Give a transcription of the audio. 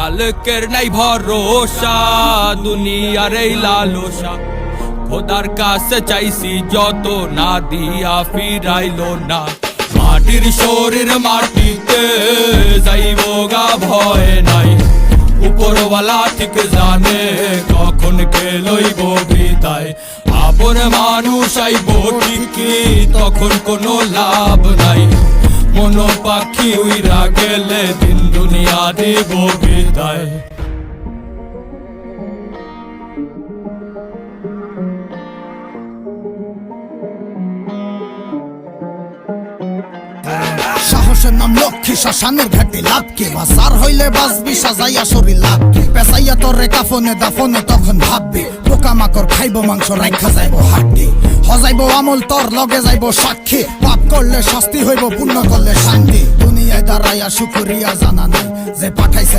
কালকের নাই ভরসা, দুনিয়ার এই লালসা। খোদার কাছে চাইছি যত, না দিয়া ফিরাইলো না। মাটির শরীর মাটিতে যাইব গা, ভয় নাই। উপরওয়ালা ঠিক জানে কখন কে লইব বিদায়। আপন মানুষ আইব ঠিকই, তখন কোনো লাভ নাই। মন পাখি উইরা গেলে দিন দুনিয়া দিব বিদায়। সাহসের নাম লক্ষ্মী, শ্মশানের ঘাটে লাভ কে? বাসার হইলে বাসবি সাজাইয়া শরীর লাভ কে? পেঁচাইয়া তোরে কাফনে দাফনে তখন ভাববি, পোকামাকড় খাইব মাংস রাইখা যাইব হাড্ডি। হজাইব আমল তোর লগে যাইব সাক্ষী, পাপ করলে শাস্তি হইব, পুণ্য করলে শান্তি। দুনিয়ায় দাঁড়াইয়া শুকরিয়া জানা নাই যে পাঠাইছে।